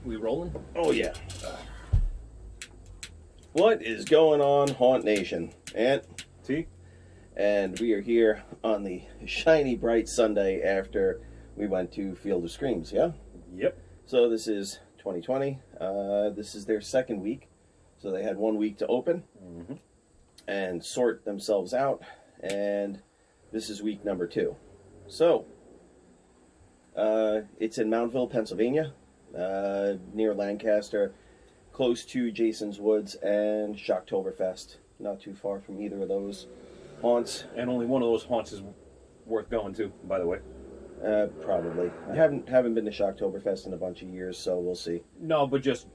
We rolling? Oh, yeah. What is going on, Haunt Nation? Ant? T? And we are here on the shiny, bright Sunday after we went to Field of Screams, yeah? Yep. So this is 2020. This is their second week. So they had 1 week to open and sort themselves out. And this is week number 2. So, it's in Mountville, Pennsylvania, near Lancaster, close to Jason's Woods and Shocktoberfest. Not too far from either of those haunts. And only one of those haunts is worth going to, by the way. Probably. I haven't been to Shocktoberfest in a bunch of years, so we'll see. No, but just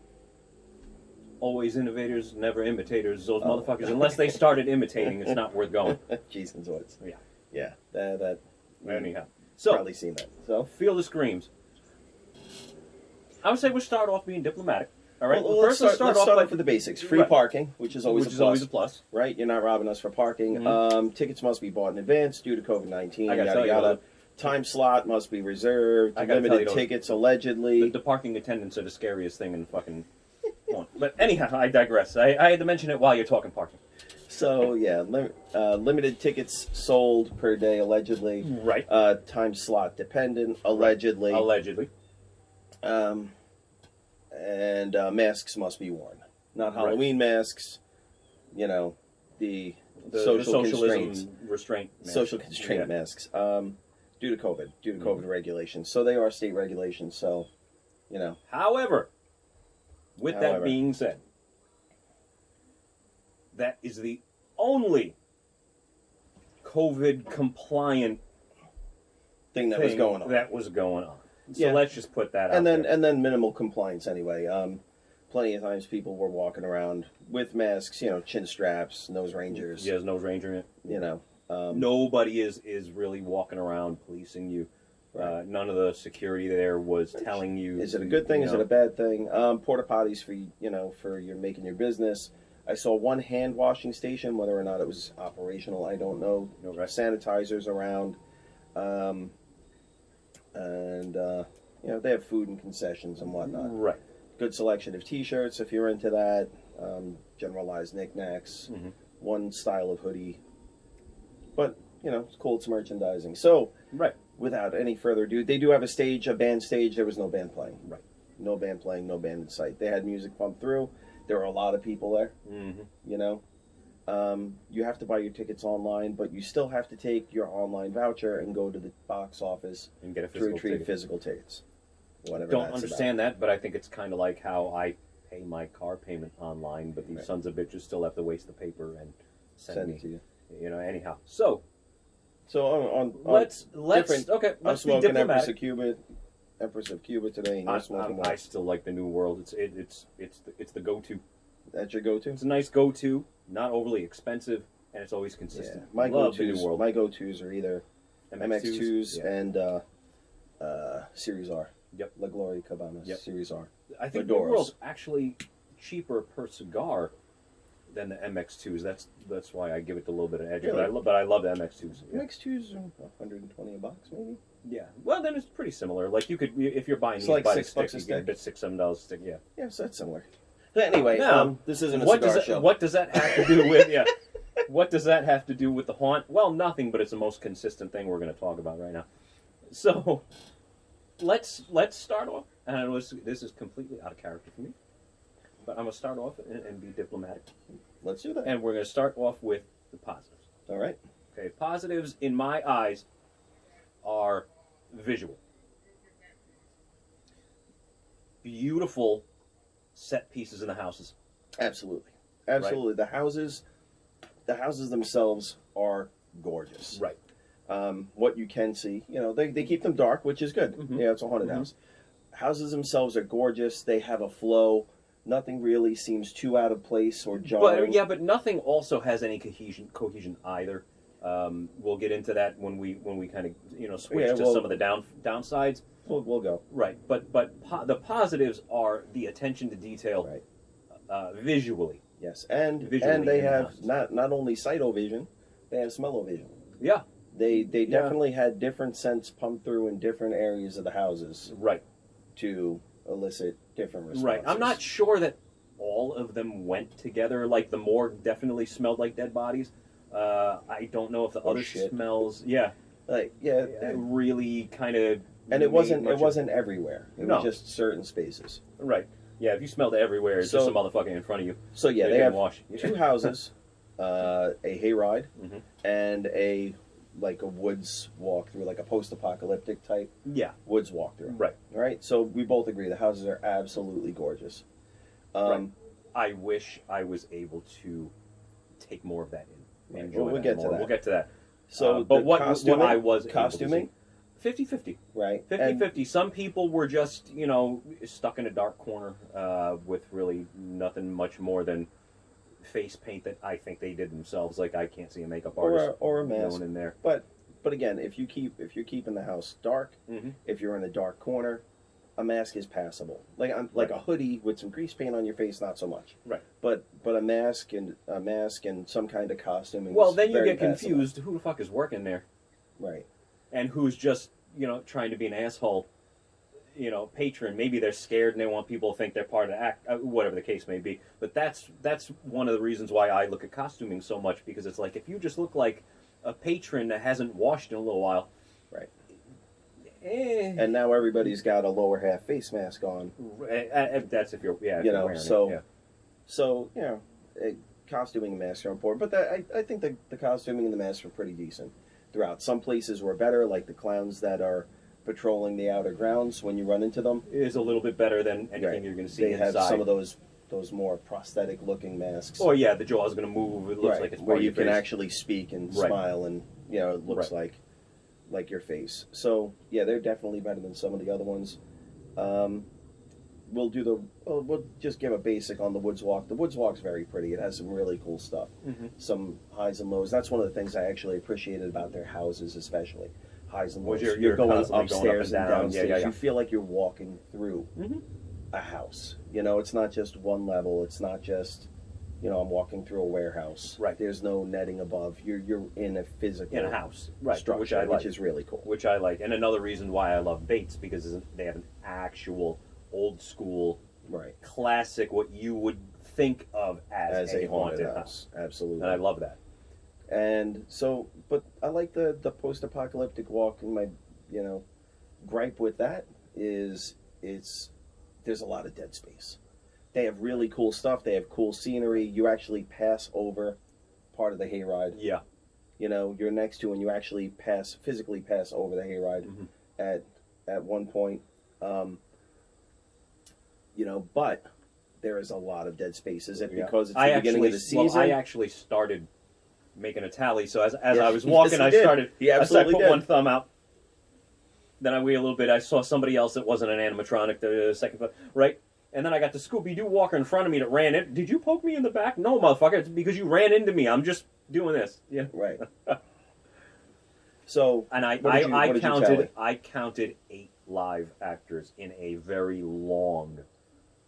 always innovators, never imitators. Those motherfuckers, unless they started imitating, it's not worth going. Jason's Woods. Yeah. Yeah, that Anyhow. So, probably seen that. So Field of Screams. I would say we'll start off being diplomatic. All right. Well, First, let's start off with the basics. Free parking, which is always a plus. Right? You're not robbing us for parking. Tickets must be bought in advance due to COVID-19. Yada yada. Time slot must be reserved. Limited tickets allegedly. The parking attendants are the scariest thing in fucking. But anyhow, I digress. I had to mention it while you're talking parking. So yeah, limited tickets sold per day allegedly. Right. Time slot dependent allegedly. Right. Allegedly. And masks must be worn. Not Halloween masks. You know, the social restraint. Social constraint masks. Due to COVID regulations. So they are state regulations. So, you know. However, that being said, that is the only COVID compliant thing that was going on. So let's just put that out and then there. And then minimal compliance anyway. Plenty of times people were walking around with masks, you know, chin straps, nose rangers. Yeah, there's nose ranger in it. You know. Nobody is really walking around policing you. Right. None of the security there was telling you. Is it a good thing? Is it a bad thing? Porta potties for your making your business. I saw one hand washing station. Whether or not it was operational, I don't know. No, right. Sanitizers around, and you know, they have food and concessions and whatnot. Right. Good selection of T-shirts if you're into that. Generalized knickknacks. One style of hoodie. But you know, it's cool. It's merchandising. So right. Without any further ado, they do have a band stage. There was no band playing. Right. No band playing, no band in sight. They had music pumped through. There were a lot of people there. You know, you have to buy your tickets online, but you still have to take your online voucher and go to the box office and get to retrieve physical tickets. Whatever. Don't understand that, but I think it's kind of like how I pay my car payment online, but these sons of bitches still have to waste the paper and send it to you. You know. Anyhow, so let's I'm smoking Empress of Cuba today. And you're smoking I still like the New World. It's the go-to. That's your go-to? It's a nice go-to, not overly expensive, and it's always consistent. Yeah. My go-tos are either MX2s and Series R. Yep. La Gloria Cabanas. Series R. I think the New World's actually cheaper per cigar than the MX2s. That's why I give it a little bit of edge. Really? But I love the MX2s. Yeah. MX2s are $120 maybe. Yeah. Well, then it's pretty similar. Like you could, if you're buying these like by $6 the a stick, stick. you get $6-7 a stick. Yeah. Yeah, so that's similar. But anyway, now, this isn't a cigar show. What does that have to do with? Yeah. What does that have to do with the haunt? Well, nothing. But it's the most consistent thing we're going to talk about right now. So, let's start off. And this is completely out of character for me, but I'm going to start off and be diplomatic. Let's do that. And we're going to start off with the positives. All right. Okay, positives in my eyes are visual. Beautiful set pieces in the houses. Absolutely. Right? The houses themselves are gorgeous. Right. What you can see, you know, they keep them dark, which is good. Yeah, it's a haunted house. Houses themselves are gorgeous. They have a flow. Nothing really seems too out of place or jarring. But nothing also has any cohesion either. We'll get into that when we kind of switch to some of the downsides. We'll go right. But the positives are the attention to detail, visually. Yes, and they have not only sight-o-vision, they have smell-o-vision. Yeah. They definitely had different scents pumped through in different areas of the houses. Right. To elicit different responses. Right. I'm not sure that all of them went together. Like, the morgue definitely smelled like dead bodies. I don't know if the other shit. smells... Yeah. Like, really kind of... And it wasn't everywhere. It No. was just certain spaces. Right. Yeah, if you smelled it everywhere, it's just a motherfucker in front of you. So yeah, They they didn't have wash. 2 houses, a hayride, Mhm. and a woods walkthrough, like a post-apocalyptic type Yeah. woods walkthrough. Right. Right. So we both agree the houses are absolutely gorgeous. Right. I wish I was able to take more of that in. Right. Enjoy We'll that get to more. that. We'll get to that. So, but the what I was costuming, 50-50. right? 50-50. Some people were just, stuck in a dark corner with really nothing much more than face paint that I think they did themselves. Like, I can't see a makeup artist or a mask going in there. But again, if you're keeping the house dark, if you're in a dark corner, a mask is passable. Like a hoodie with some grease paint on your face, not so much. Right. But a mask and some kind of costuming. Well, is then you very get passable. confused. Who the fuck is working there? Right. And who's just, trying to be an asshole, patron. Maybe they're scared and they want people to think they're part of the act, whatever the case may be. But that's one of the reasons why I look at costuming so much, because it's like, if you just look like a patron that hasn't washed in a little while. Right. And now everybody's got a lower half face mask on. That's if you're, if you you're know, wearing so, it. Yeah. so costuming and masks are important. But I think the costuming and the masks are pretty decent throughout. Some places were better, like the clowns that are patrolling the outer grounds when you run into them. It is a little bit better than anything you're going to see they inside. have some of those more prosthetic looking masks. Oh yeah, the jaw's going to move. It looks like it's part where of you your can face. actually speak and smile, and it looks like your face. So yeah, they're definitely better than some of the other ones. We'll just give a basic on the Woods Walk. The Woods Walk's very pretty. It has some really cool stuff, some highs and lows. That's one of the things I actually appreciated about their houses, especially highs and lows. You're going constantly upstairs going up and down. downstairs. Yeah. You feel like you're walking through a house. It's not just one level. It's not just I'm walking through a warehouse. Right. There's no netting above. You're in a physical house, right? structure, Which I like, which is really cool. Which I like, and another reason why I love Bates, because they have an actual old school, classic, what you would think of as a haunted house. Absolutely. And I love that. And so, but I like the post-apocalyptic walk. And my gripe with that is there's a lot of dead space. They have really cool stuff. They have cool scenery. You actually pass over part of the hayride. Yeah. You're next to, and you actually physically pass over the hayride at one point. But there is a lot of dead space. Is it because it's the beginning of the season? Well, I actually started making a tally. So as I was walking, I started. I put one thumb out. Then I waited a little bit. I saw somebody else that wasn't an animatronic. The second, right. And then I got the Scooby-Doo walker in front of me that ran in. Did you poke me in the back? No, motherfucker. It's because you ran into me. I'm just doing this. Yeah. Right. So. And I counted 8 live actors in a very long.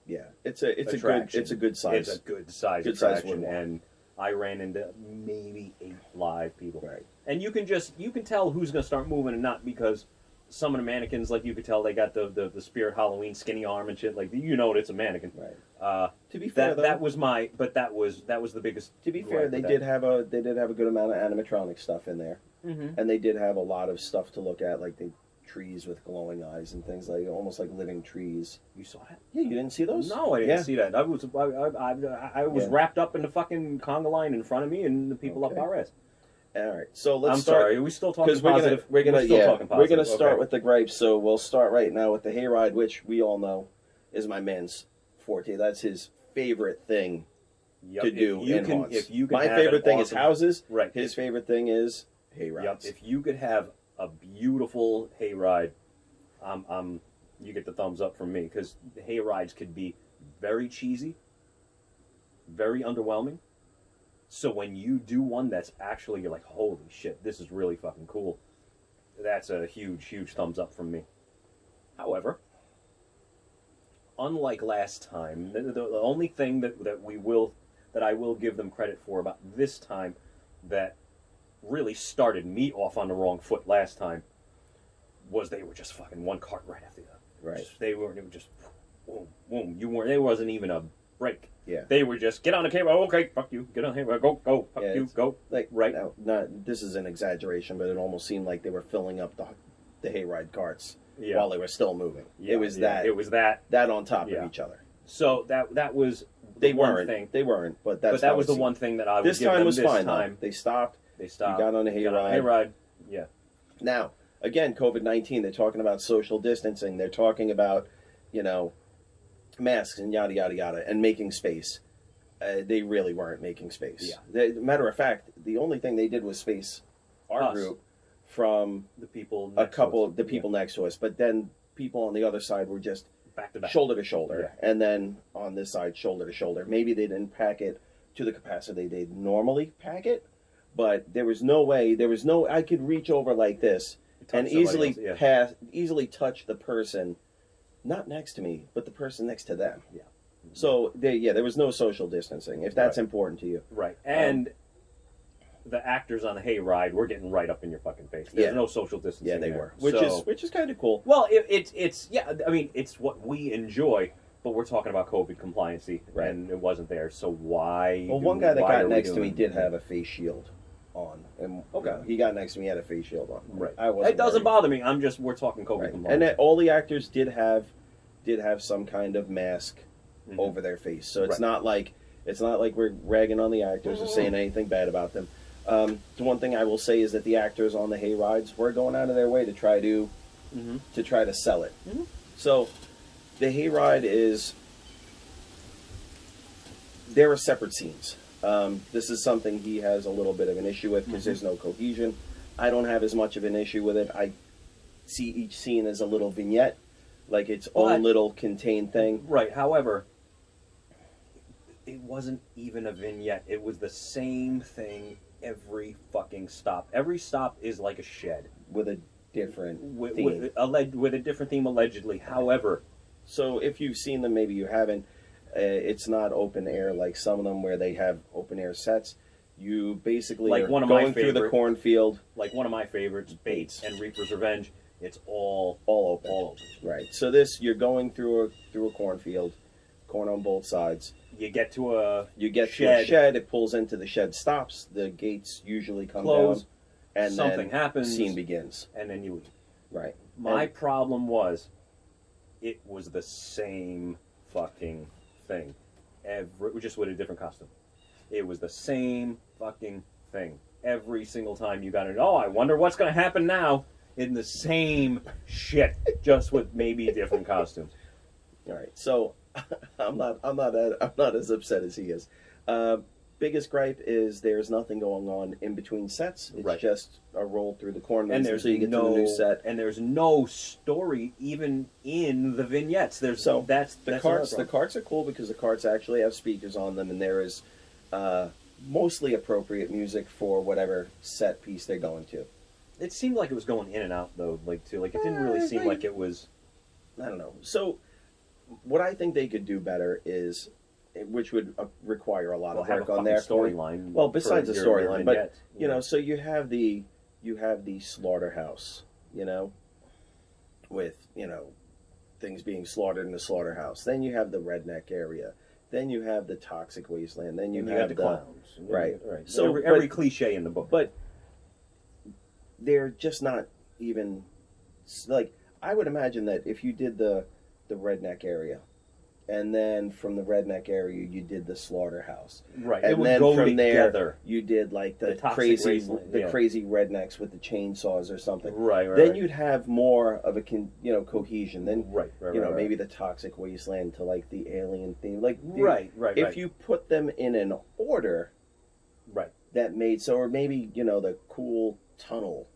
Yeah, it's a good size. It's a good size attraction, and I ran into maybe 8 live people. Right. And you can tell who's going to start moving and not, because some of the mannequins, like, you could tell they got the Spirit Halloween skinny arm and shit. Like, it's a mannequin. Right. To be fair, that was the biggest. To be fair, they did have a good amount of animatronic stuff in there, and they did have a lot of stuff to look at, like the trees with glowing eyes and things, like almost like living trees. You saw that? Yeah, you didn't see those? No, I didn't see that. I was wrapped up in the fucking conga line in front of me, and the people up our ass. All right, so let's I'm start. sorry, are we still talking positive? We're gonna start with the gripes. So we'll start right now with the hayride, which we all know is my man's forte. That's his favorite thing to do in haunts. My favorite thing is houses. Right. His favorite thing is hayrides. Yep. If you could have a beautiful hayride, you get the thumbs up from me, because hayrides could be very cheesy, very underwhelming. So when you do one that's actually, you're like, holy shit, this is really fucking cool, that's a huge, huge thumbs up from me. However, unlike last time, the only thing that I will give them credit for about this time that really started me off on the wrong foot last time was they were just fucking one cart right after the other. Right. They were just boom, boom. You weren't. There wasn't even a break. Yeah. They were just get on the camera. Okay, fuck you. Get on the camera. Go. Fuck you. Go. Like right. Now, not this is an exaggeration, but it almost seemed like they were filling up the hayride carts while they were still moving. Yeah, it was that. It was that on top of each other. So that was they one weren't. thing. They weren't. But that was the one thing that I this would give time them was this fine. time. They stopped. They stopped. You got on a hayride. Hayride. Yeah. Now again, COVID-19. They're talking about social distancing. They're talking about, masks and yada yada yada and making space. They really weren't making space. Yeah. Matter of fact, the only thing they did was space our group from the people. People next to us. But then people on the other side were just back to back, shoulder to shoulder, and then on this side, shoulder to shoulder. Maybe they didn't pack it to the capacity they'd normally pack it, but there was no way. I could reach over like this and easily easily touch the person, not next to me, but the person next to them. Yeah. So there was no social distancing, if that's important to you. Right. And the actors on the hayride were getting right up in your fucking face. There's no social distancing. Yeah, they there. were, which is kind of cool. Well, it's I mean, it's what we enjoy, but we're talking about COVID compliancy, and it wasn't there. So why? Well, one guy that got next to me did have a face shield on, and he got next to me, he had a face shield on. Right. It doesn't bother me. We're talking COVID compliance, and all the actors did have some kind of mask over their face. So it's not like we're ragging on the actors or saying anything bad about them. The one thing I will say is that the actors on the hayrides were going out of their way to try to sell it. So the hayride there are separate scenes. This is something he has a little bit of an issue with because there's no cohesion. I don't have as much of an issue with it. I see each scene as a little vignette, like its own little contained thing. Right. However, it wasn't even a vignette. It was the same thing every fucking stop. Every stop is like a shed with a different theme. With a different theme, allegedly. However, so if you've seen them, maybe you haven't. It's not open air like some of them where they have open air sets. You basically are going through the cornfield. Like one of my favorites, Bates and Reaper's Revenge. It's all open. Right. So this, you're going through a cornfield, corn on both sides. You get to a shed. It pulls into the shed, stops. The gates usually come down, and something then happens. Scene begins, and then you leave. Right. My problem was, it was the same fucking thing, just with a different costume. It was the same fucking thing every single time you got it. Oh, I wonder what's going to happen now. In the same shit, just with maybe different costumes. All right, so I'm not as upset as he is. Biggest gripe is there's nothing going on in between sets. It's just a roll through the corn maze until you get to the new set. And there's no story even in the vignettes. That's the carts. The carts are cool because the carts actually have speakers on them, and there is mostly appropriate music for whatever set piece they're going to. It seemed like it was going in and out, though. It didn't really seem like it was. I don't know. So, what I think they could do better is, which would require a lot of work on their storyline. Well, besides the storyline, but so you have the slaughterhouse, with things being slaughtered in the slaughterhouse. Then you have the redneck area. Then you have the toxic wasteland. Then you have the clowns. Right. So every cliche in the book, but they're just not even like. I would imagine that if you did the redneck area, and then from the redneck area you did the slaughterhouse, right? And it would then go from together. There you did like the crazy rednecks with the chainsaws or something, right? Then you'd have more of a cohesion. Then right. Maybe the toxic wasteland to like the alien theme, like right. If you put them in an order, right, that made so, or maybe the cool tunnel,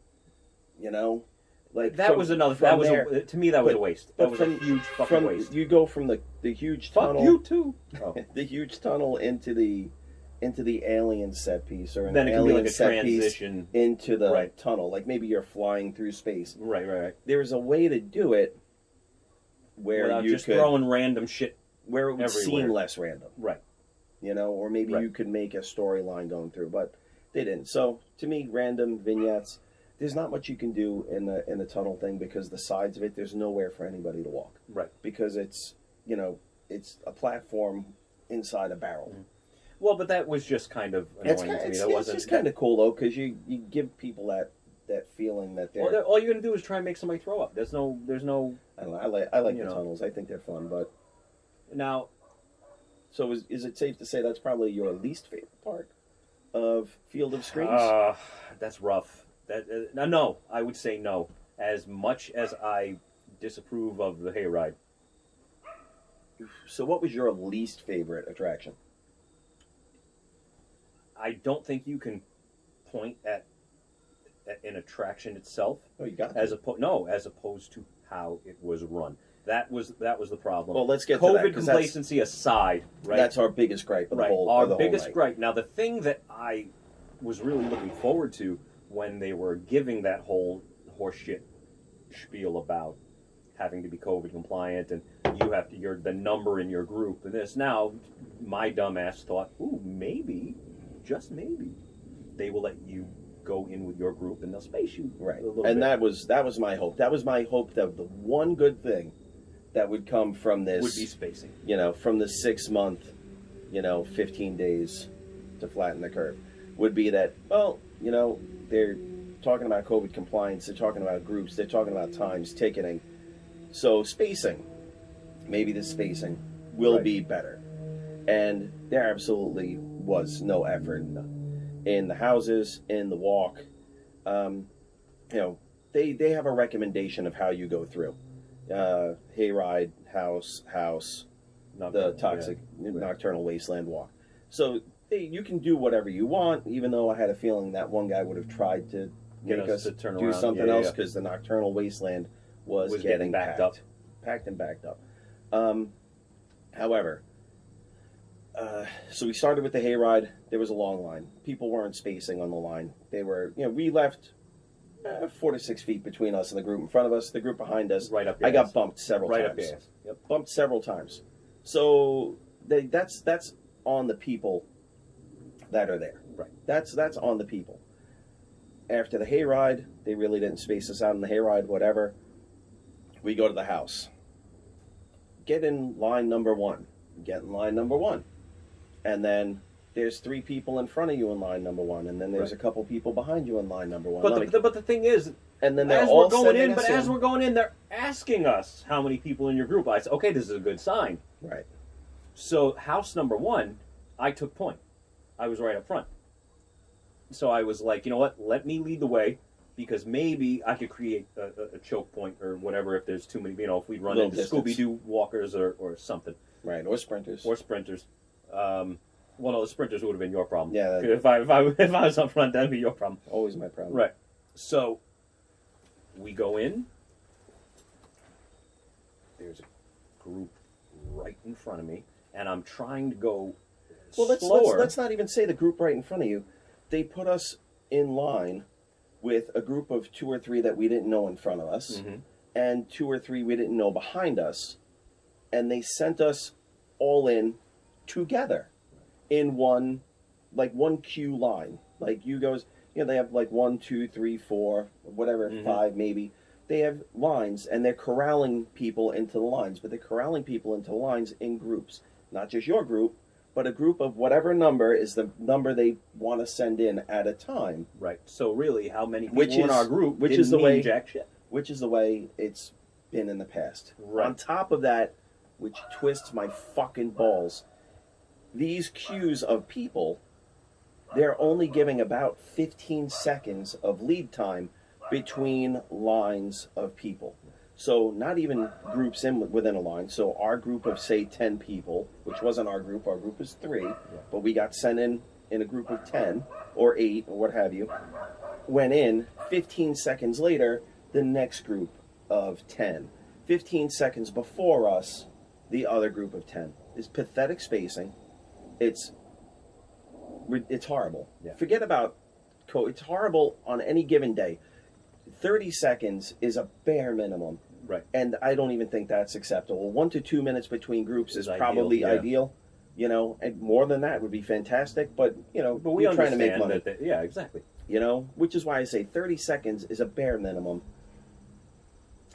like that was another. That was to me that was a waste. That was a huge fucking waste. You go from the huge tunnel. Fuck you too. Oh. The huge tunnel into the alien set piece, or then alien like set piece into the right. tunnel. Like maybe you're flying through space. Right. There's a way to do it where without you just could throwing random shit where it would everywhere. seem less random. Right. Or maybe you could make a storyline going through, but they didn't. So to me, random vignettes. There's not much you can do in the tunnel thing because the sides of it, there's nowhere for anybody to walk. Right. Because it's it's a platform inside a barrel. Well, but that was just kind of annoying to me. It's just kind of cool though, because you give people that feeling that they're. Well, all you're gonna do is try and make somebody throw up. There's no. I don't know. I like the tunnels. I think they're fun, but now. So is it safe to say that's probably your least favorite part of Field of Screams? That's rough. No, I would say no. As much as I disapprove of the hayride. So what was your least favorite attraction? I don't think you can point at an attraction itself. Oh, you got as opposed to how it was run. That was the problem. Well, let's get COVID to that, complacency aside, right? That's our biggest gripe of the whole. Our of the biggest whole night. gripe. Now, the thing that I was really looking forward to when they were giving that whole horseshit spiel about having to be COVID compliant and you're the number in your group and this. Now, my dumbass thought, ooh, maybe, just maybe, they will let you go in with your group and they'll space you right. a little and bit. that was my hope. That was my hope that the one good thing that would come from this would be spacing. From the 6 month, 15 days to flatten the curve, would be that, well, they're talking about COVID compliance, they're talking about groups, they're talking about times, ticketing. So spacing, maybe the spacing will be better. And there absolutely was no effort in the houses, in the walk. They have a recommendation of how you go through. Hayride, house, the toxic nocturnal wasteland walk. So you can do whatever you want, even though I had a feeling that one guy would have tried to make us to turn do around. something else because the nocturnal wasteland was getting backed up. Packed and backed up. However, so we started with the hayride. There was a long line. People weren't spacing on the line. They were, we left 4 to 6 feet between us and the group in front of us. The group behind us. Right up your I got bumped several times. Right up your ass. Yep. Bumped several times. So that's on the people that are there. Right. That's on the people. After the hayride, they really didn't space us out in the hayride, whatever. We go to the house. Get in line number 1. Get in line number 1. And then there's 3 people in front of you in line number 1, and then there's a couple people behind you in line number 1. But the thing is, and then they're as all we're going in, us as we're going in, they're asking us how many people in your group. I said, okay, this is a good sign. Right. So house number 1, I took point. I was right up front. So I was like, you know what? Let me lead the way, because maybe I could create a choke point or whatever if there's too many. If we run into Scooby-Doo walkers or something. Right. Or sprinters. Well, no, the sprinters would have been your problem. Yeah. If I was up front, that'd be your problem. Always my problem. Right. So we go in. There's a group right in front of me, and I'm trying to go slower. Let's not even say the group right in front of you. They put us in line with a group of 2 or 3 that we didn't know in front of us, and 2 or 3 we didn't know behind us, and they sent us all in together in one queue line. Like you goes, they have like 1, 2, 3, 4, whatever, 5 maybe. They have lines, and they're corralling people into the lines, but they're corralling people into the lines in groups. Not just your group, but a group of whatever number is the number they want to send in at a time. Right. So really, how many people in our group which didn't is the mean way, jack shit. Which is the way it's been in the past. Right. On top of that, which twists my fucking balls, these queues of people, they're only giving about 15 seconds of lead time between lines of people. So not even groups within a line. So our group of, say, 10 people, which wasn't our group was 3, but we got sent in a group of 10 or 8 or what have you, went in. 15 seconds later, the next group of 10. 15 seconds before us, the other group of 10. It's pathetic spacing. It's horrible. Yeah. Forget about it's horrible on any given day. 30 seconds is a bare minimum. Right. And I don't even think that's acceptable. 1 to 2 minutes between groups is ideal, probably ideal. And more than that would be fantastic. But, but we're trying to make money. Yeah, exactly. Which is why I say 30 seconds is a bare minimum.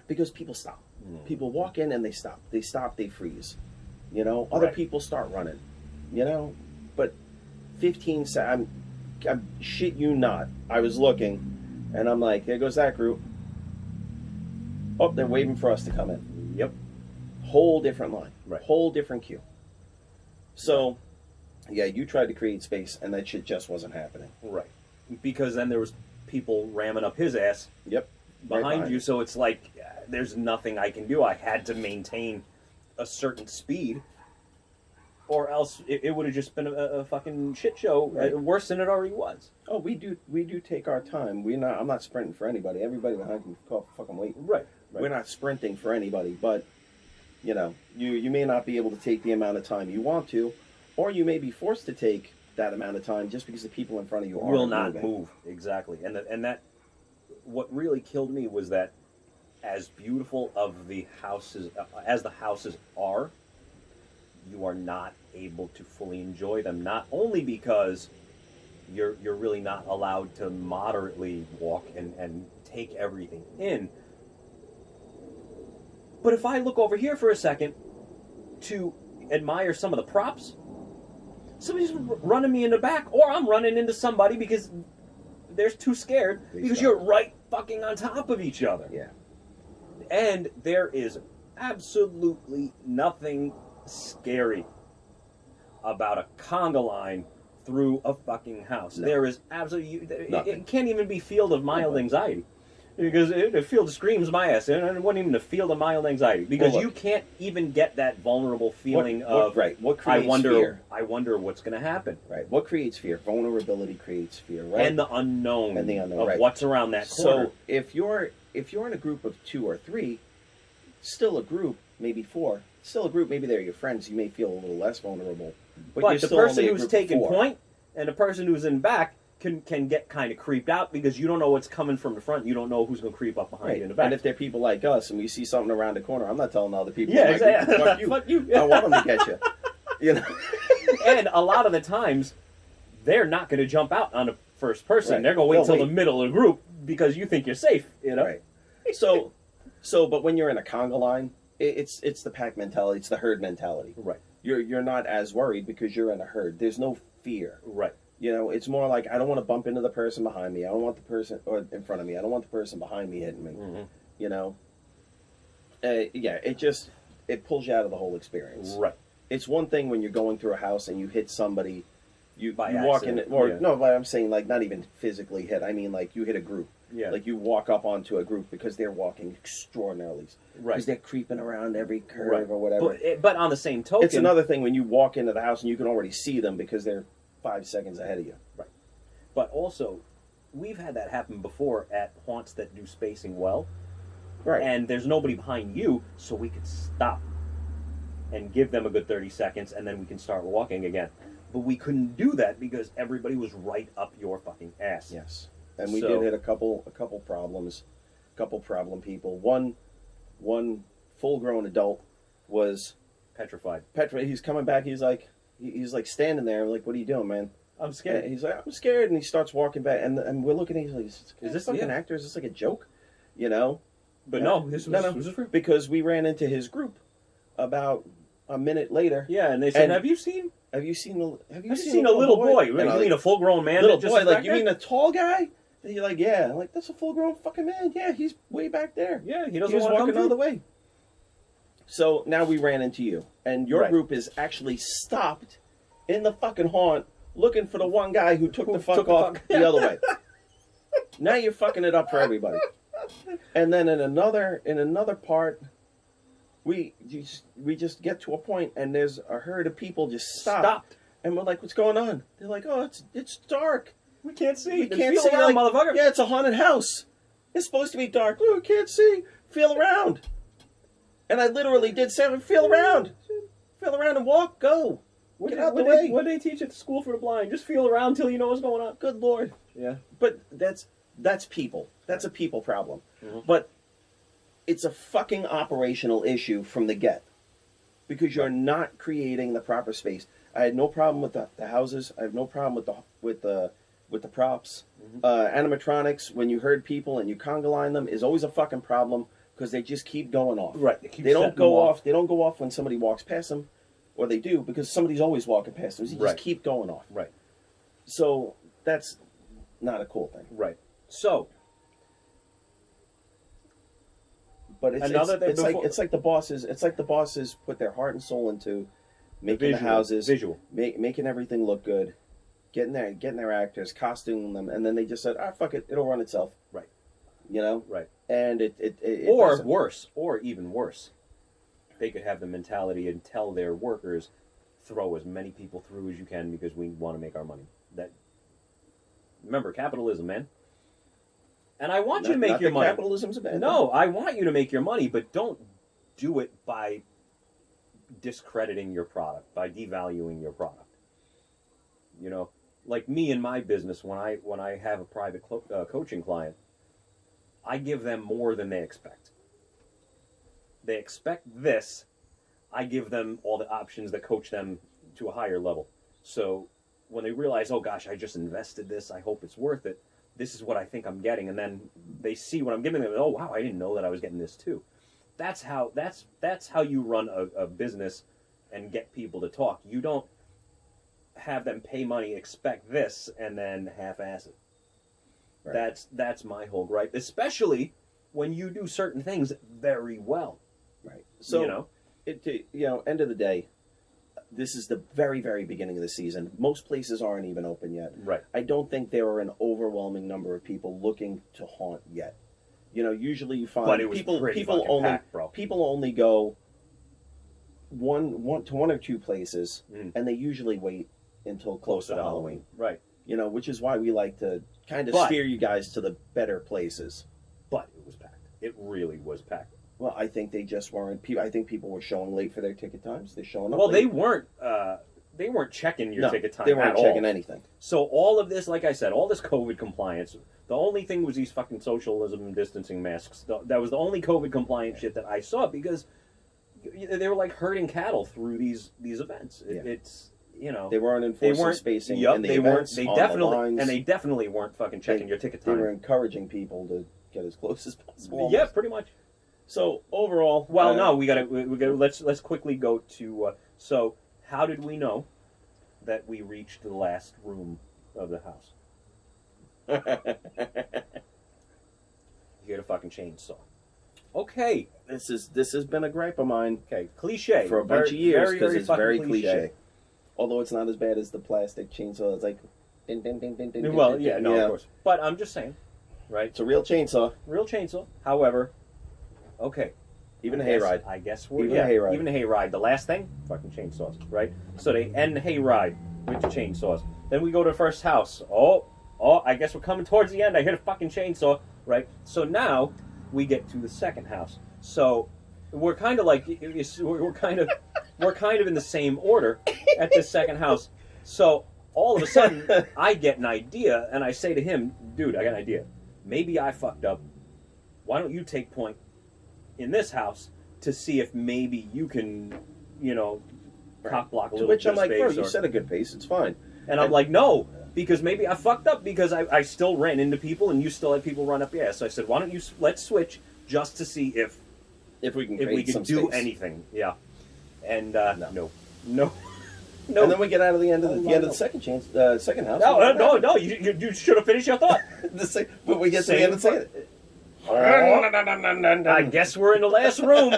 Because people stop. People walk in and they stop. They stop, they freeze. You know, other Right. people start running. You know, but 15 seconds. I'm shit you not. I was looking, and I'm like, there goes that group. Oh, they're waiting for us to come in. Yep. Whole different line. Right. Whole different queue. So, yeah, you tried to create space, and that shit just wasn't happening. Right. Because then there was people ramming up his ass Yep. Right behind you, so it's like there's nothing I can do. I had to maintain a certain speed, or else it would have just been a fucking shit show, Right. worse than it already was. Oh, we do take our time. I'm not sprinting for anybody. Everybody behind me fucking wait. Right. We're not sprinting for anybody, but you know, you may not be able to take the amount of time you want to, or you may be forced to take that amount of time just because the people in front of you will aren't not moving. move. Exactly. And that what really killed me was that as beautiful of the houses as the houses are, you are not able to fully enjoy them, not only because you're really not allowed to moderately walk and take everything in, but if I look over here for a second to admire some of the props, somebody's running me in the back, or I'm running into somebody because they're too scared because you're right fucking on top of each other. Yeah. And there is absolutely nothing scary about a conga line through a fucking house. No. There is absolutely... Nothing. It can't even be field of mild anxiety. Because the field of screams my ass. And it wasn't even a field of mild anxiety. Because Well, you can't even get that vulnerable feeling What I creates wonder, fear? I wonder what's going to happen. Right. What creates fear? Vulnerability creates fear, right? And the unknown, of right. what's around that corner. So if you're in a group of 2 or 3, still a group, maybe 4, still a group, maybe they're your friends, you may feel a little less vulnerable. But you're the still person only a who's group of taking 4. point and the person who's in back can get kind of creeped out because you don't know what's coming from the front. You don't know who's going to creep up behind Right. you in the back. And if they're people like us and we see something around the corner, I'm not telling other people. Yeah, like, exactly. Fuck you. Fuck you. I want them to get you. You know. And a lot of the times, they're not going to jump out on the first person. Right. They're going to wait They'll till wait. the middle of the group because you think you're safe. You know. Right. So, but when you're in a conga line, it's the pack mentality. It's the herd mentality. Right. You're not as worried because you're in a herd. There's no fear. Right. You know, it's more like I don't want to bump into the person behind me. I don't want the person or in front of me. I don't want the person behind me hitting me. Mm-hmm. You know. Yeah, it pulls you out of the whole experience. Right. It's one thing when you're going through a house and you hit somebody. You By walk in, accident, or yeah. no, but I'm saying like not even physically hit. I mean like you hit a group. Yeah. Like you walk up onto a group because they're walking extraordinarily. Right. Because they're creeping around every curve Right. or whatever. But on the same token, It's another thing when you walk into the house and you can already see them because they're 5 seconds ahead of you. Right. But also, we've had that happen before at haunts that do spacing well. Right. And there's nobody behind you, so we could stop and give them a good 30 seconds, and then we can start walking again. But we couldn't do that because everybody was right up your fucking ass. Yes. And we So- did hit a couple problems, couple problem people. One full-grown adult was Petrified. he's coming back. He's like standing there. I'm like, what are you doing, man? I'm scared. And he's like, I'm scared, and he starts walking back. And we're looking at him. He's like, is this like yeah. an actor? Is this like a joke? You know? But no, this was real. Because we ran into his group about a minute later. Yeah, and they said, And- have you seen Have you seen a little boy? And You I'm mean like, a full-grown man? little that just boy? is Like back you there? mean a tall guy? And you're like, yeah. I'm like, that's a full-grown fucking man. Yeah, he's way back there. Yeah, he He doesn't was want to walking come the other through. way. So now we ran into you, and your Right. group is actually stopped in the fucking haunt looking for the one guy who took the fuck took the off fuck. the other way. Now you're fucking it up for everybody. And then in another part, we just get to a point, and there's a herd of people just stopped. And we're like, what's going on? They're like, oh, it's dark. We can't see. We Then can't feel see. around, Like, motherfucker. yeah, it's a haunted house. It's supposed to be dark. Oh, we can't see. Feel around. And I literally did say, feel around. Feel around and walk. Go. What Get out the way. What did they teach at the school for the blind? Just feel around till you know what's going on. Good Lord. Yeah. But that's people. That's a people problem. Mm-hmm. But it's a fucking operational issue from the get. Because you're not creating the proper space. I had no problem with the houses. I have no problem with the props. Mm-hmm. Animatronics, when you herd people and you conga line them, is always a fucking problem because they just keep going off. Right. They don't go off. They don't go off when somebody walks past them. or they do because somebody's always walking past them. You Right. just keep going off. Right. So that's not a cool thing. Right. So, but it's Another like the bosses put their heart and soul into making the houses, visual, making everything look good, getting their actors, costuming them, and then they just said, "Ah, fuck it, it'll run itself." Right. You know. Right. And it or doesn't. worse, or even worse, they could have the mentality and tell their workers, throw as many people through as you can because we want to make our money. That remember capitalism, man. And I want you to make your money. Capitalism's a bad thing. No, I want you to make your money, but don't do it by discrediting your product, by devaluing your product. You know, like me in my business, when I have a private coaching client, I give them more than they expect. They expect this. I give them all the options that coach them to a higher level. So when they realize, oh gosh, I just invested this, I hope it's worth it. This is what I think I'm getting, and then they see what I'm giving them. Oh wow, I didn't know that I was getting this too. That's how you run a business and get people to talk. You don't have them pay money, expect this, and then half-ass it. Right. That's my whole gripe, especially when you do certain things very well. Right. So end of the day, this is the very, very beginning of the season. Most places aren't even open yet. Right. I don't think there are an overwhelming number of people looking to haunt yet. You know, usually you find people only go one or two places, and they usually wait until close to Halloween. Right. You know, which is why we like to kind of steer you guys to the better places. But it was packed. It really was packed. Well, I think they just weren't. I think people were showing late for their ticket times. They're showing up. Well, late. they weren't checking your ticket time. They weren't checking anything. So all of this, like I said, all this COVID compliance. The only thing was these fucking socialism and distancing masks. That was the only COVID compliant shit that I saw because they were like herding cattle through these events. It's they weren't enforcing spacing. Yep, in the events, they definitely weren't fucking checking your ticket time. They were encouraging people to get as close as possible. Yeah, pretty much. So overall, well, no, we got to. Let's quickly go to. So, how did we know that we reached the last room of the house? You had a fucking chainsaw. Okay, this has been a gripe of mine. Okay, cliche for a bunch of years because it's very cliche. Although it's not as bad as the plastic chainsaw. It's like, din, din, din, din, din, well, din, yeah, din, no, of course. But I'm just saying, right? It's a real chainsaw. Real chainsaw. However, okay. Even a hayride. I guess we're even a hayride. Even a hayride. The last thing, fucking chainsaws, right? So they end the hayride with the chainsaws. Then we go to the first house. Oh, I guess we're coming towards the end. I hit a fucking chainsaw, right? So now we get to the second house. So we're kind of like we're kind of in the same order at this second house. So all of a sudden I get an idea and I say to him, dude, I got an idea. Maybe I fucked up. Why don't you take point in this house to see if maybe you can, cock block a little bit of space. To which I'm like, bro, you set a good pace. It's fine. And I'm like, no, because maybe I fucked up because I still ran into people and you still had people run up your ass. So I said, why don't you let's switch just to see if we can do space. Anything. Yeah. And no. And then we get out of the end of the second second house. No. You should have finished your thought. But we get to the end of the second. I guess we're in the last room.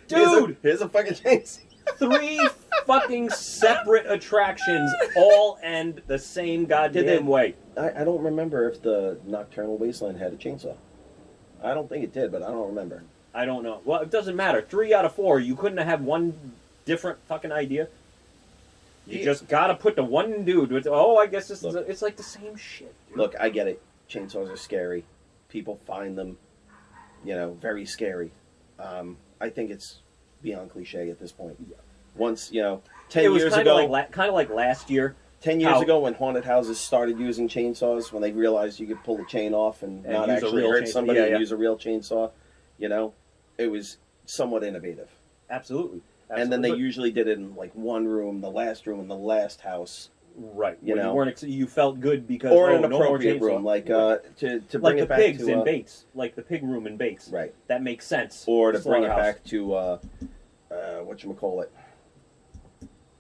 Dude! Here's a fucking chainsaw. 3 fucking separate attractions all end the same goddamn way. I don't remember if the Nocturnal Wasteland had a chainsaw. I don't think it did, but I don't remember. I don't know. Well, it doesn't matter. 3 out of 4. You couldn't have one different fucking idea. You just gotta put the one dude with, I guess this is it's like the same shit. Dude. Look, I get it. Chainsaws are scary. People find them, very scary. I think it's beyond cliche at this point. Yeah. Once, 10 years ago... kind of like last year. 10 years ago when haunted houses started using chainsaws, when they realized you could pull the chain off and not actually hurt somebody and use a real chainsaw, it was somewhat innovative. Absolutely. And then they usually did it in like one room, the last room, in the last house. Right. You felt good because or an appropriate room, like to bring it back to pigs in Bates, like the pig room in Bates. Right. That makes sense. Or to bring it back to whatchamacallit.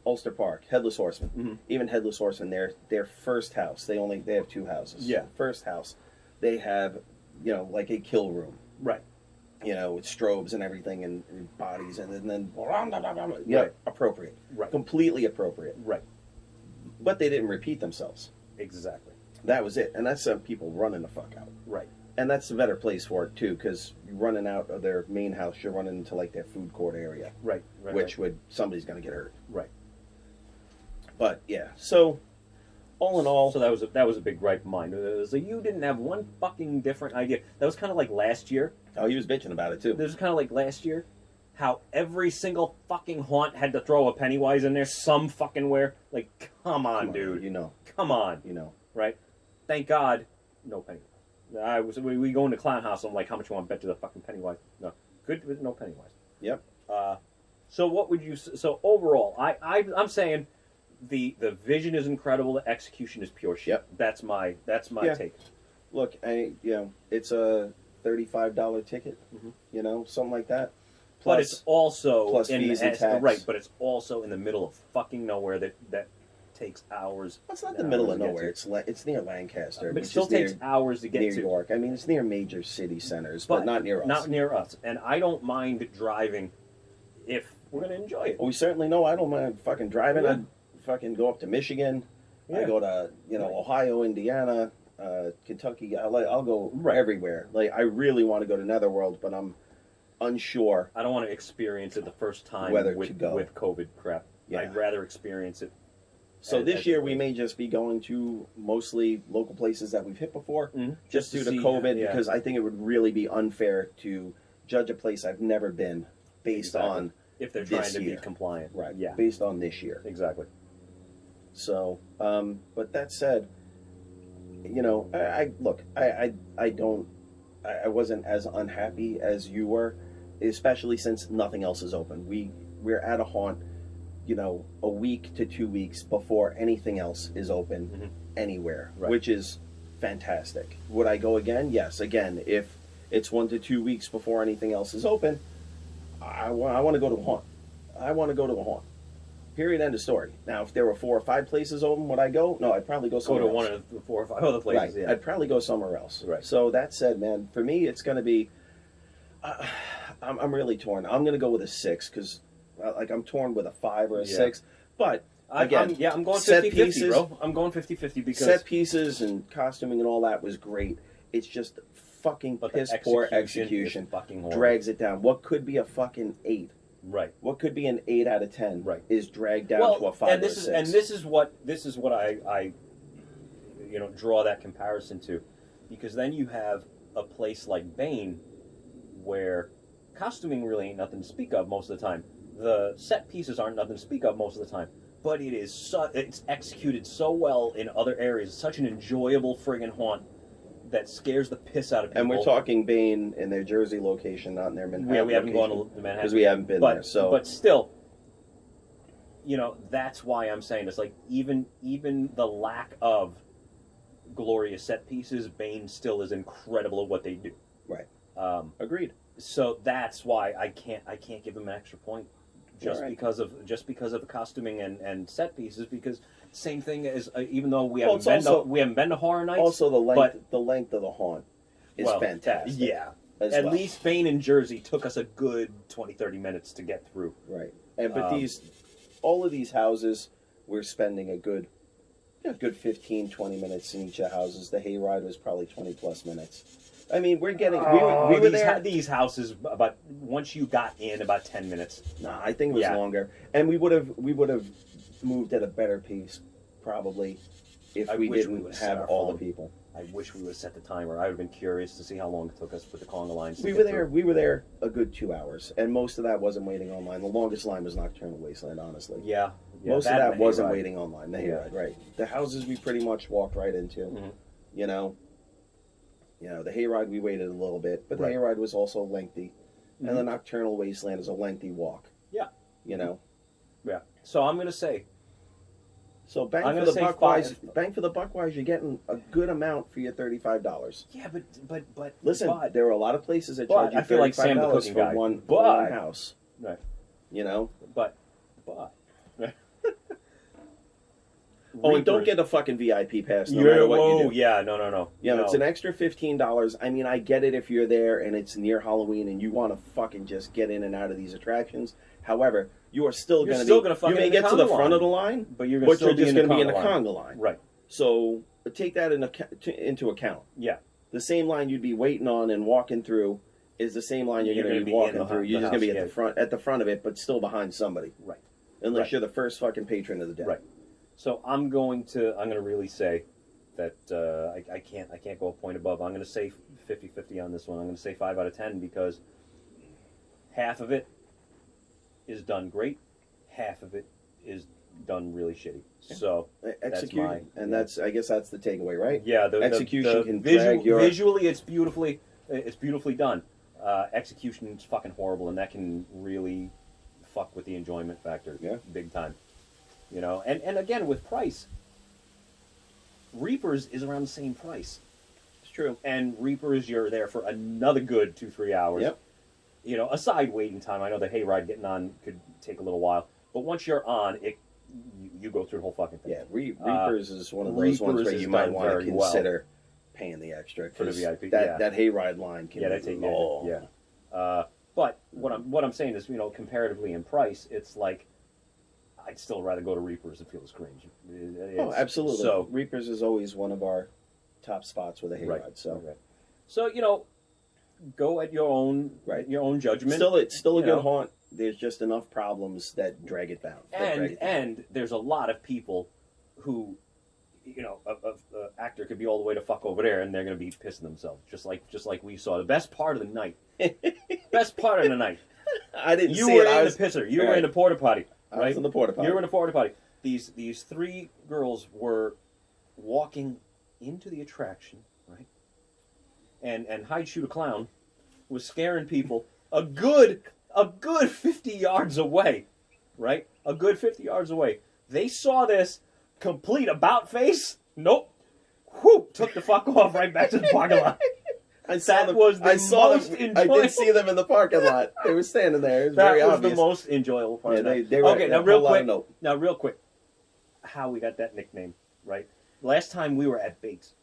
Ulster Park, Headless Horseman. Mhm. Even Headless Horseman, their first house, they have 2 houses. Yeah. First house, they have, you know, like a kill room. Right. You know, with strobes and everything and bodies and then yeah, Right. appropriate. Right. Completely appropriate. Right. But they didn't repeat themselves. Exactly. That was it. And that's some people running the fuck out. Right. And that's a better place for it too, because you're running out of their main house, you're running into like their food court area. Right. Right. Which somebody's gonna get hurt. Right. But yeah, so all in all, So that was a big gripe of mine. It was like, you didn't have one fucking different idea. That was kind of like last year. oh, he was bitching about it too. This was kind of like last year, how every single fucking haunt had to throw a Pennywise in there some fucking where. Like, come on, dude. You know, Come on. you know. Right? Thank God, no Pennywise. We go into Clown House. I'm like, how much you want to bet to the fucking Pennywise? No, good with no Pennywise. Yep. So what would you? So overall, I'm saying the vision is incredible. The execution is pure shit. Yep. That's my Yeah. take. Look, it's a $35 ticket. Mhm. You know, something like that. But it's also plus fees and tax. right. But it's also in the middle of fucking nowhere that takes hours. It's not the middle of to get nowhere. to. It's near Lancaster. But it which still is near, takes hours to get near to. York. I mean, it's near major city centers, but not near us. Not near us. And I don't mind driving if we're going to enjoy it. Well, we certainly know. I don't mind fucking driving. Yeah. I fucking go up to Michigan. I Yeah. go to Ohio, Indiana, Kentucky. I'll go Right. everywhere. Like I really want to go to Netherworld, but I'm unsure. I don't want to experience it the first time Whether with to go. with COVID crap. Yeah. I'd rather experience it. So as this year we it may just be going to mostly local places that we've hit before, Mhm. just to due to see- COVID, yeah. because I think it would really be unfair to judge a place I've never been based Exactly. on if they're this trying to year. be compliant. right, Yeah. based on this year. Exactly. So, but that said, you know, I wasn't as unhappy as you were, especially since nothing else is open. We're at a haunt, you know, a week to 2 weeks before anything else is open Mhm. anywhere, Right. which is fantastic. Would I go again? Yes, again, if it's 1 to 2 weeks before anything else is open, I want to go to a haunt. I want to go to a haunt. Period. End of story. Now, if there were 4 or 5 places open, would I go? No, I'd probably go Go somewhere to else. one of the 4 or 5 other places. Right. Yeah. I'd probably go somewhere else. Right. So that said, man, for me, it's going to be. I'm really torn. I'm going to go with a 6 because, like, I'm torn with a 5 or a Yeah. 6. But again, I'm going set 50-50, pieces- bro. I'm going 50-50 because set pieces and costuming and all that was great. It's just fucking but the piss poor is execution. fucking horrible. Drags it down. What could be a fucking 8? Right. What could be an 8 out of 10? Right. Is dragged down to a 5 and or a this 6. is this is what I draw that comparison to, because then you have a place like Bane where costuming really ain't nothing to speak of most of the time. The set pieces aren't nothing to speak of most of the time, but it's executed so well in other areas. It's such an enjoyable friggin' haunt that scares the piss out of people. And we're talking Bane in their Jersey location, not in their Manhattan. Yeah, we haven't gone location, to Manhattan because we haven't been there. So, but still, that's why I'm saying it's like even the lack of glorious set pieces, Bane still is incredible at what they do. right, Agreed. So that's why I can't give them an extra point just Right. because of the costuming and set pieces, because same thing as even though we Well, haven't been to Horror Nights. also the length of the haunt is fantastic. Yeah. as At well. least Bane in Jersey took us a good 20-30 minutes to get through. Right. But all of these houses, we're spending a good 15, 20 minutes in each of the houses. The hayride was probably 20 plus minutes. I mean, we're getting, we were there. These houses, about once you got in, about 10 minutes. Nah, I think it was longer. And we would have moved at a better pace, probably, if I we wish didn't we would've set have our all phone. the people. I wish we would have set the timer. I would have been curious to see how long it took us with the conga lines. To We get were there. through. We were there a good 2 hours, and most of that wasn't waiting online. The longest line was Nocturnal Wasteland, honestly. Yeah. Most of that and the wasn't hayride. waiting online. The Yeah. hayride, right? The houses we pretty much walked right into. Mhm. You know, the hayride we waited a little bit, but the Right. hayride was also lengthy, and the Mhm. Nocturnal Wasteland is a lengthy walk. Yeah. You know, Yeah. So I'm gonna say. so I'm bang gonna for the say buck wise. 5. Bang for the buck wise, you're getting a good amount for your $35. Yeah, but Listen, but, there are a lot of places that but charge you I feel like Sam the $35 cooking for guy. one But- house. right. You know, But Oh, and don't Reapers- get a fucking VIP pass no matter what you do. Yeah, no. Yeah, No. it's an extra $15. I mean, I get it if you're there and it's near Halloween and you want to fucking just get in and out of these attractions. However, you are still You're going to still be. gonna fucking You may in the get to the conga front line. of the line, but you're gonna but still you're just going going to to be in the line. conga line. Right. So take that into account. Yeah. The same line you'd be waiting on and walking through is the same line you're going to gonna be be in walking the through. hu- You're the just going to be house, at the front of it, but still behind somebody. Right. Unless Right. you're the first fucking patron of the day. Right. So I'm going to really say that I can't go a point above. I'm going to say 50-50 on this one. I'm going to say 5 out of 10 because half of it is done great, half of it is done really shitty. So Execute, I guess that's the takeaway, right? yeah, the Execution the can visual, drag your... visually it's beautifully done. Execution is fucking horrible, and that can really fuck with the enjoyment factor. Yeah. Big time. You know, and again with price, Reapers is around the same price. It's true. And Reapers, you're there for another good 2-3 hours. Yep. You know, aside waiting time, I know the hayride getting on could take a little while, but once you're on, you go through the whole fucking thing. Yeah, Reapers is one of those Reapers ones where is you might done want to very well. consider paying the extra For the 'cause VIP, That yeah. that hayride line can Yeah, be that's it. long. Yeah. But what I'm saying is, you know, comparatively in price, it's like I'd still rather go to Reapers and feel the screams. Oh, absolutely. So Reapers is always one of our top spots with a hayride. right. So Right. So you know, go at your own judgment. still, it's still a You good know. haunt. There's just enough problems that drag it down. And there's a lot of people who, you know, a actor could be all the way to fuck over there, and they're going to be pissing themselves, just like we saw. The best part of the night, best part of the night. I didn't You see were it. I in was, the pisser. You All were right. in the porta potty. I Right? was in the porta potty. You were in a porta potty. These 3 girls were walking into the attraction, right? And Hide Shoot a Clown was scaring people a good 50 yards away, right? A good 50 yards away. They saw this complete about face. Nope. Whoop, took the fuck off right back to the parking lot. I saw them. was the I saw most them. I enjoyable. did see them in the parking lot. They were standing there. It was That very was obvious. the most enjoyable part Yeah, of that. they were Okay, a now whole lot of note. real quick, how we got that nickname, right? Last time we were at Bakes,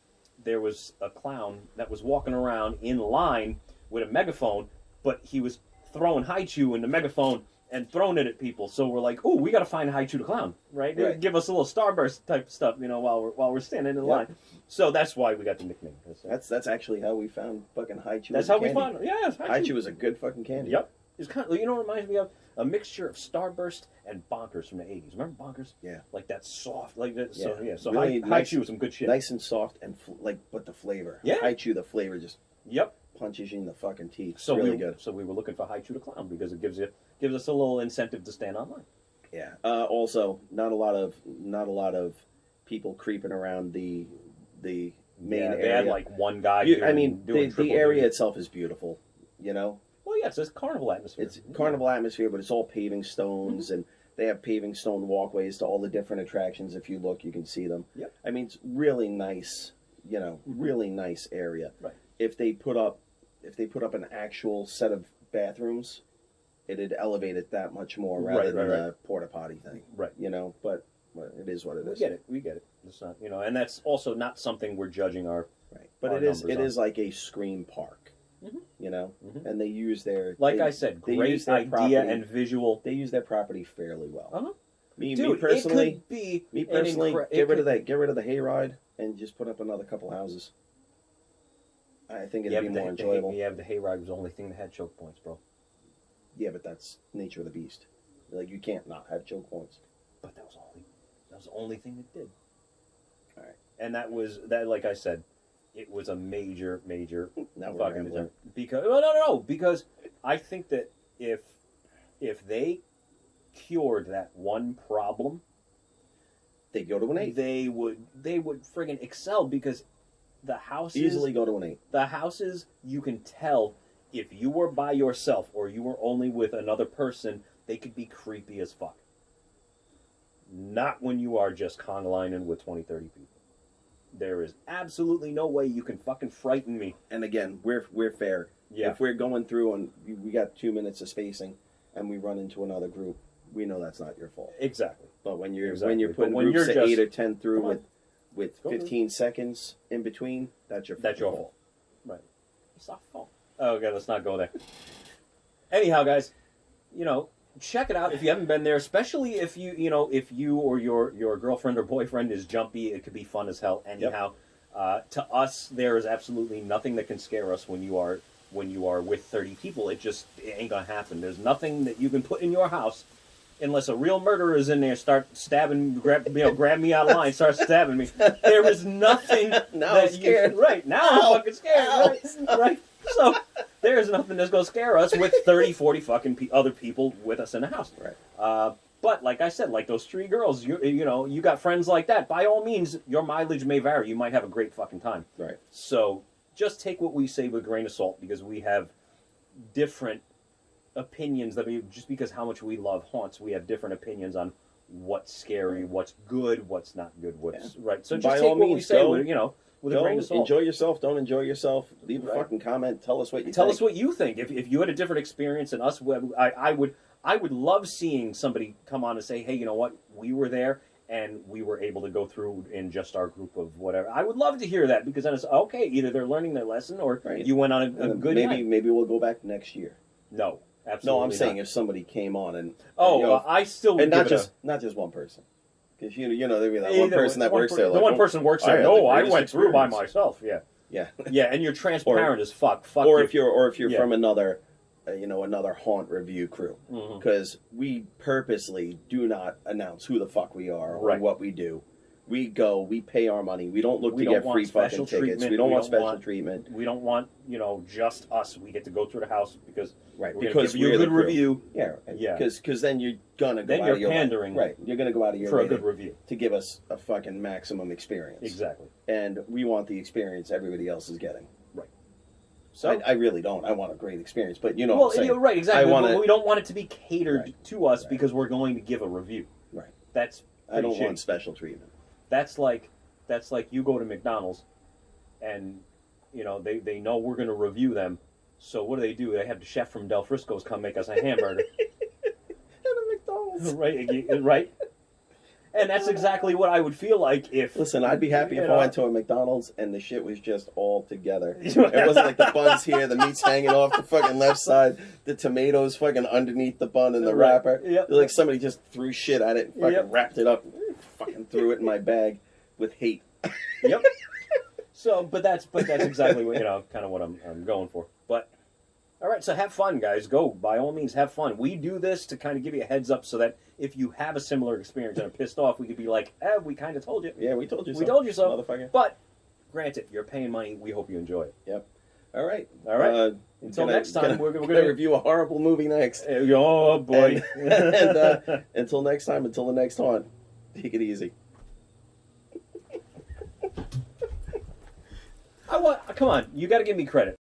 there was a clown that was walking around in line with a megaphone, but he was throwing Haichu in the megaphone and throwing it at people. So we're like, oh, we got to find Haichu the clown, right? Right. Give us a little starburst type stuff, you know, while we're standing in line. So that's why we got the nickname. That's actually how we found fucking Haichu. That's how we found. Yeah, it's Haichu is a good fucking candy. Yep. It's kind of, you know what it reminds me of? A mixture of Starburst and Bonkers from the 80s. Remember Bonkers? Yeah. Like that soft, like that. So, Yeah. yeah. So Really nice- Haichu was some good shit. Nice and soft and but the flavor. Yeah. Haichu, the flavor just Yep. punches you in the fucking teeth. So It's really good. So we were looking for Haichu the Clown because it gives us a little incentive to stand online. Yeah. Also, not a lot of people creeping around the main Yeah, area. they had like one guy. the triple area duty. itself is beautiful. You know, Well, yeah, it's carnival atmosphere. it's carnival atmosphere, but it's all paving stones, Mm-hmm. and they have paving stone walkways to all the different attractions. If you look, you can see them. Yep. I mean, it's really nice. You know, really nice area. Right. If they put up an actual set of bathrooms, it'd elevate it that much more rather than a porta potty thing. Right. You know, but it is what it is. We get it. It's not, you know, and that's also not something we're judging our. Right. But our it is numbers on. like a scream park. Mhm. You know, Mhm. and they use their Like I said, they great use their idea property- and visual. They use their property fairly well. Uh-huh. Me Dude, personally, it could be get rid of the hayride and just put up another couple houses. I think it'd be more enjoyable. Yeah, but the hayride was the only thing that had choke points, bro. Yeah, but that's nature of the beast. Like, you can't not have choke points. But that was the only thing that did. All right. And that, like I said, it was a major Now we're fucking rambling. concern. Because no, because I think that if they cured that one problem, They go to an 8. they would friggin' excel because the houses Easily go to an 8. The houses, you can tell if you were by yourself or you were only with another person, they could be creepy as fuck. Not when you are just conlining with 20, 30 people. There is absolutely no way you can fucking frighten me. And again, we're fair. Yeah. If we're going through and we got 2 minutes of spacing and we run into another group, we know that's not your fault. Exactly. But when you're Exactly. putting But when groups you're of just- 8 or 10 through Come on. with Go 15 seconds in between, that's your fault. Right. It's not fault. Oh, okay, let's not go there. Anyhow, guys, check it out if you haven't been there, especially if if you or your girlfriend or boyfriend is jumpy. It could be fun as hell. Anyhow, to us, there is absolutely nothing that can scare us when you are with 30 people. It ain't gonna happen. There's nothing that you can put in your house unless a real murderer is in there, start stabbing, grab me out of line, start stabbing me. There is nothing Now that I'm scared. Right now, I'm fucking scared. Ow. Right. So there's nothing that's gonna scare us with 30, 40 fucking other people with us in the house. Right. But like I said, like those 3 girls, you got friends like that. By all means, your mileage may vary. You might have a great fucking time. Right. So just take what we say with a grain of salt, because we have different opinions. Just because how much we love haunts, we have different opinions on what's scary, what's good, what's not good, what's right. So just By take all what we means, say go- with a grain of salt. Enjoy yourself. Don't enjoy yourself. Leave a Right. fucking comment. Tell us what you Tell think. us what you think. If you had a different experience than us, I would love seeing somebody come on and say, hey, you know what, we were there and we were able to go through in just our group of whatever. I would love to hear that, because then it's okay. Either they're learning their lesson, or Right. you went on a good night. Maybe we'll go back next year. No, absolutely. No, I'm not. saying if somebody came on and I still would and give it not just one person, because there'd be that a, one person that works there. The like, one "Oh, person works I there. had the No, I greatest went through by experience." myself. Yeah, Yeah. yeah, and you're transparent as fuck. Or if you're Yeah. from another another haunt review crew, Mhm. because we purposely do not announce who the fuck we are or Right. what we do. We go, we pay our money. We don't look We to don't get want free fucking special tickets. treatment. We don't We want don't special want- treatment. we don't want just us. We get to go through the house because Right, we're because give you we're a the good crew. review. Yeah, Yeah. Because then you're gonna go Then out you're of your pandering way. Right, you're gonna go out of your for a way good review. to give us a fucking maximum experience. Exactly. And we want the experience everybody else is getting. Right. So I really don't. I want a great experience, but what well, I'm saying. you're right, exactly. I wanna- But we don't want it to be catered Right. to us Right. because we're going to give a review. Right. That's I don't pretty want shitty. special treatment. That's like you go to McDonald's, and they know we're going to review them. So what do? They have the chef from Del Frisco's come make us a hamburger. At a McDonald's. right. And that's exactly what I would feel like if. Listen, I'd be happy You if know. I went to a McDonald's and the shit was just all together. It wasn't like the bun's here, the meat's hanging off the fucking left side, the tomatoes fucking underneath the bun and the Right. wrapper. Yep. Like somebody just threw shit at it and fucking Yep. wrapped it up, fucking threw it in my bag with hate. Yep. So, but that's exactly what kind of what I'm going for. But all right, so have fun, guys. Go, by all means, have fun. We do this to kind of give you a heads up so that if you have a similar experience and are pissed off, we could be like, we kind of told you. Yeah, we told you so. We told you so, motherfucker. But granted, you're paying money. We hope you enjoy it. Yep. All right. All right. Until next time, we're gonna gonna review a horrible movie next. Oh boy. And until next time, until the next haunt, take it easy. Come on, you got to give me credit.